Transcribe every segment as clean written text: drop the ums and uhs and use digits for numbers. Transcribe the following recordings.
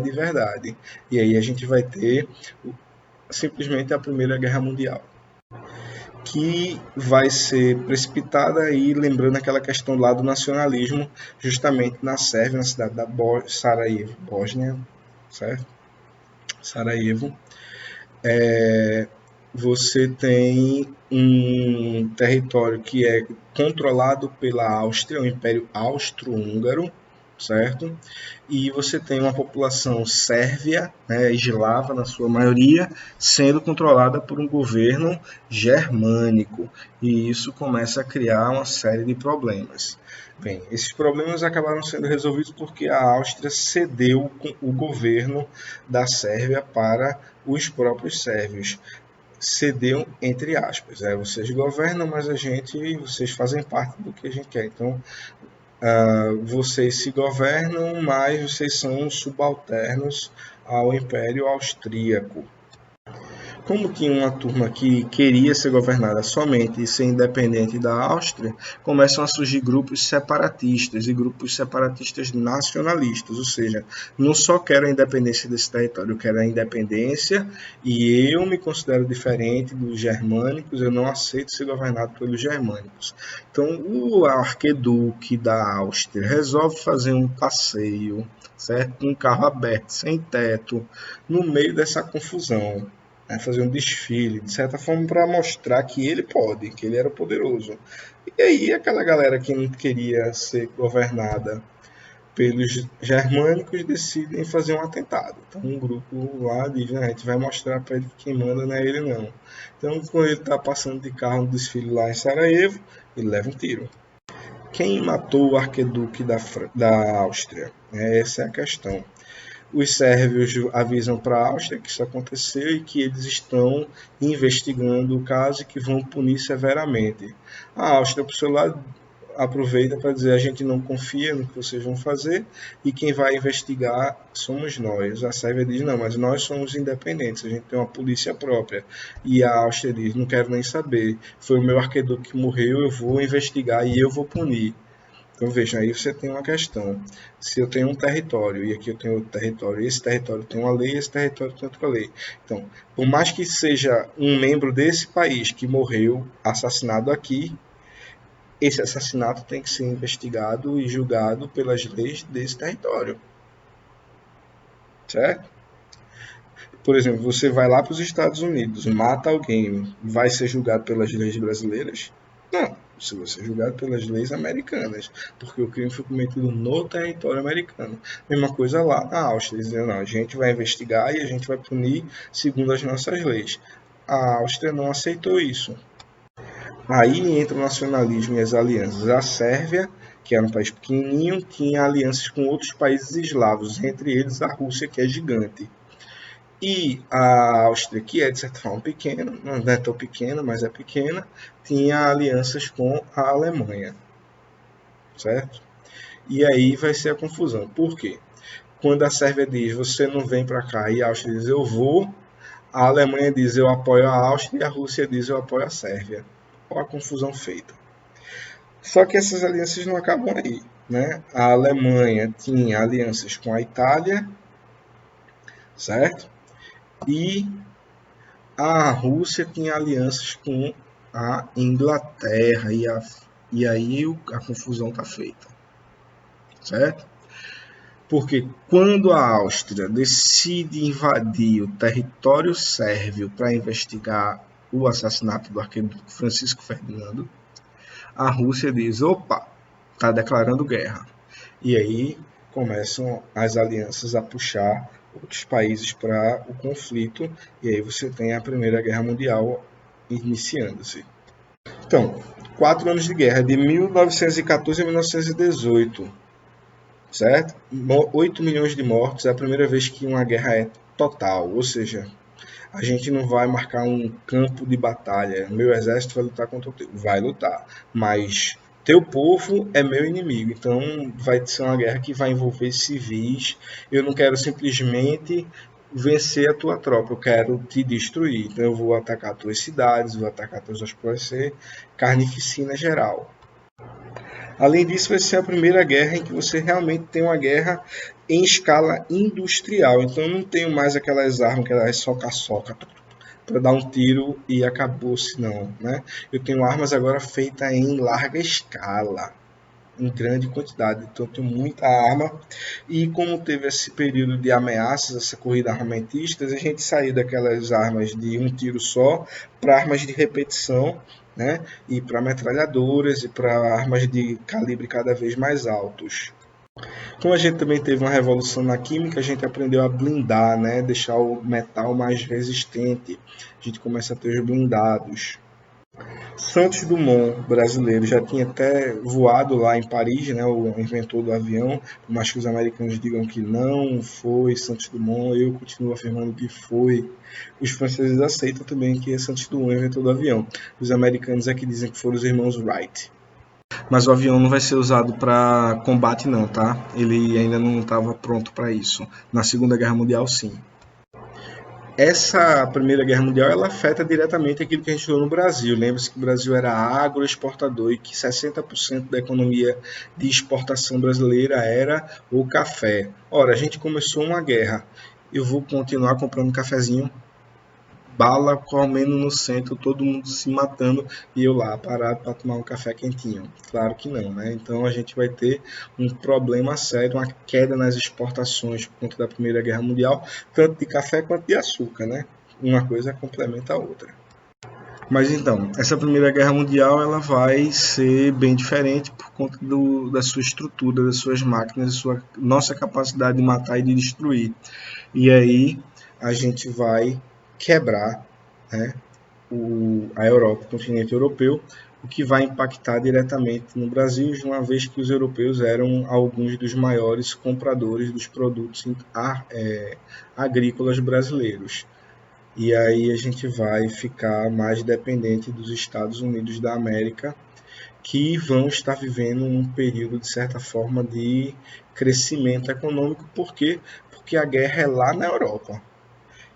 de verdade. E aí a gente vai ter simplesmente a Primeira Guerra Mundial, que vai ser precipitada aí, lembrando aquela questão lá do nacionalismo, justamente na Sérvia, na cidade da Sarajevo, Bósnia, certo? Sarajevo. Você tem um território que é controlado pela Áustria, o Império Austro-Húngaro, certo? E você tem uma população sérvia, né, eslava na sua maioria, sendo controlada por um governo germânico. E isso começa a criar uma série de problemas. Bem, esses problemas acabaram sendo resolvidos porque a Áustria cedeu o governo da Sérvia para os próprios sérvios. Cedeu entre aspas. Vocês governam, mas vocês fazem parte do que a gente quer. Então, vocês se governam, mas vocês são subalternos ao Império Austríaco. Como tinha uma turma que queria ser governada somente e ser independente da Áustria, começam a surgir grupos separatistas e grupos separatistas nacionalistas, ou seja, não só quero a independência desse território, eu quero a independência e eu me considero diferente dos germânicos, eu não aceito ser governado pelos germânicos. Então, o arquiduque da Áustria resolve fazer um passeio, certo? Com um carro aberto, sem teto, no meio dessa confusão. Fazer um desfile, de certa forma, para mostrar que ele pode, que ele era poderoso. E aí aquela galera que não queria ser governada pelos germânicos decidem fazer um atentado. Então um grupo lá diz, a gente vai mostrar para ele que quem manda não é ele não. Então quando ele está passando de carro no desfile lá em Sarajevo, ele leva um tiro. Quem matou o arquiduque da Áustria? Essa é a questão. Os sérvios avisam para a Áustria que isso aconteceu e que eles estão investigando o caso e que vão punir severamente. A Áustria, por seu lado, aproveita para dizer a gente não confia no que vocês vão fazer e quem vai investigar somos nós. A Sérvia diz, não, mas nós somos independentes, a gente tem uma polícia própria. E a Áustria diz, não quero nem saber, foi o meu arquiduque que morreu, eu vou investigar e eu vou punir. Então veja, aí você tem uma questão. Se eu tenho um território e aqui eu tenho outro território, esse território tem uma lei, esse território tem outra lei. Então, por mais que seja um membro desse país que morreu assassinado aqui, esse assassinato tem que ser investigado e julgado pelas leis desse território. Certo? Por exemplo, você vai lá para os Estados Unidos, mata alguém, vai ser julgado pelas leis brasileiras? Não, você vai ser julgado pelas leis americanas, porque o crime foi cometido no território americano. Mesma coisa lá na Áustria, dizendo, não, a gente vai investigar e a gente vai punir segundo as nossas leis. A Áustria não aceitou isso. Aí entra o nacionalismo e as alianças. A Sérvia, que era um país pequenininho, tinha alianças com outros países eslavos, entre eles a Rússia, que é gigante. E a Áustria, que é de certa forma pequena, não é tão pequena, mas é pequena, tinha alianças com a Alemanha, certo? E aí vai ser a confusão. Por quê? Quando a Sérvia diz você não vem para cá e a Áustria diz eu vou, a Alemanha diz eu apoio a Áustria e a Rússia diz eu apoio a Sérvia. Olha a confusão feita. Só que essas alianças não acabam aí, né? A Alemanha tinha alianças com a Itália, certo? E a Rússia tinha alianças com a Inglaterra e aí a confusão está feita, certo? Porque quando a Áustria decide invadir o território sérvio para investigar o assassinato do arquiduque Francisco Ferdinando, a Rússia diz, opa, está declarando guerra. E aí começam as alianças a puxar outros países para o conflito, e aí você tem a Primeira Guerra Mundial iniciando-se. Então, 4 anos de guerra, de 1914 a 1918, certo? 8 milhões de mortos, é a primeira vez que uma guerra é total, ou seja, a gente não vai marcar um campo de batalha, meu exército vai lutar contra o teu, vai lutar, mas teu povo é meu inimigo, então vai ser uma guerra que vai envolver civis, eu não quero simplesmente vencer a tua tropa, eu quero te destruir, então eu vou atacar tuas cidades, vou atacar teus hospícios, vai ser carnificina geral. Além disso, vai ser a primeira guerra em que você realmente tem uma guerra em escala industrial. Então, eu não tenho mais aquelas armas, aquelas soca-soca, para dar um tiro e acabou-se, não. Né? Eu tenho armas agora feitas em larga escala, em grande quantidade. Então, eu tenho muita arma. E como teve esse período de ameaças, essa corrida armamentista, a gente saiu daquelas armas de um tiro só para armas de repetição, né? E para metralhadoras e para armas de calibre cada vez mais altos. Como a gente também teve uma revolução na química, a gente aprendeu a blindar, né? Deixar o metal mais resistente. A gente começa a ter os blindados. Santos Dumont, brasileiro, já tinha até voado lá em Paris, né, o inventor do avião, mas que os americanos digam que não foi Santos Dumont, eu continuo afirmando que foi. Os franceses aceitam também que é Santos Dumont o inventor do avião. Os americanos é que dizem que foram os irmãos Wright. Mas o avião não vai ser usado para combate não, tá? Ele ainda não estava pronto para isso. Na Segunda Guerra Mundial, sim. Essa Primeira Guerra Mundial ela afeta diretamente aquilo que a gente viu no Brasil. Lembre-se que o Brasil era agroexportador e que 60% da economia de exportação brasileira era o café. Ora, a gente começou uma guerra. Eu vou continuar comprando cafezinho, bala comendo no centro, todo mundo se matando e eu lá parado para tomar um café quentinho. Claro que não, né? Então a gente vai ter um problema sério, uma queda nas exportações por conta da Primeira Guerra Mundial, tanto de café quanto de açúcar, né? Uma coisa complementa a outra. Mas então, essa Primeira Guerra Mundial ela vai ser bem diferente por conta da sua estrutura, das suas máquinas, da sua nossa capacidade de matar e de destruir. E aí a gente vai quebrar, né, a Europa, o continente europeu, o que vai impactar diretamente no Brasil, uma vez que os europeus eram alguns dos maiores compradores dos produtos agrícolas brasileiros. E aí a gente vai ficar mais dependente dos Estados Unidos da América, que vão estar vivendo um período, de certa forma, de crescimento econômico. Por quê? Porque a guerra é lá na Europa.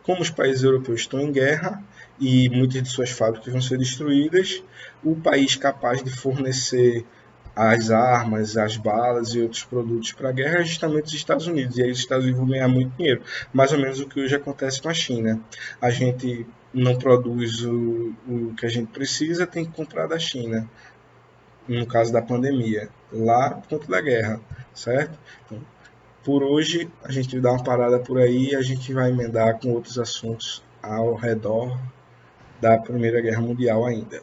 Como os países europeus estão em guerra e muitas de suas fábricas vão ser destruídas, o país capaz de fornecer as armas, as balas e outros produtos para a guerra é justamente os Estados Unidos. E aí os Estados Unidos vão ganhar muito dinheiro. Mais ou menos o que hoje acontece com a China. A gente não produz o que a gente precisa, tem que comprar da China. No caso da pandemia, lá por conta da guerra, certo? Então, por hoje, a gente dá uma parada por aí e a gente vai emendar com outros assuntos ao redor da Primeira Guerra Mundial ainda.